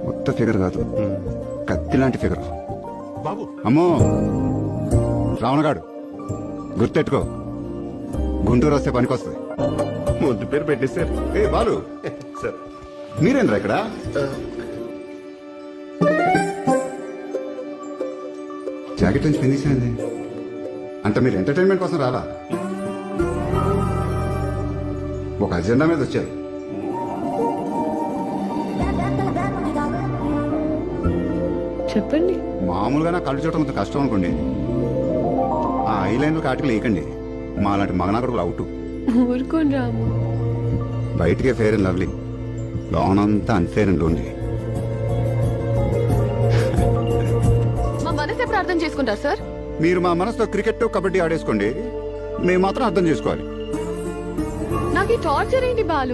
కొత్త ఫిగర్ కాదు, కత్తి లాంటి ఫిగర్. బాబు అమ్మో రావణగాడు, గుర్తెట్టుకో, గుంటూరు వస్తే పనికొస్తుంది. ముద్దు పేరు పెట్టేశారు. ఏ బాలు, సార్ మీరేంద్రా ఇక్కడ? జాకెట్ నుంచి ఫినిష్ అంటే మీరు ఎంటర్టైన్మెంట్ కోసం రాలా, ఒక అజెండా మీద వచ్చారు. చెప్పండి. మామూలుగా నా కళ్ళు చూడటం కొంచెం కష్టం అనుకోండి, ఆ ఐలైన్లు కాటికి లేకండి, మా లాంటి మగనాగడుగులు అవుట్. ఊరుకోని రాము. బయటికే ఫేర్ అండ్ లవ్లీ, లోనంతా అన్ఫేర్ అండ్ లోన్లీ. మా మనసు ఎప్పుడు అర్థం చేసుకుంటారు సార్? మీరు మా మనసుతో క్రికెట్ కబడ్డీ ఆడేసుకోండి, మేము మాత్రం అర్థం చేసుకోవాలి. నాకు ఈ టార్చర్ ఏంటి బాలు?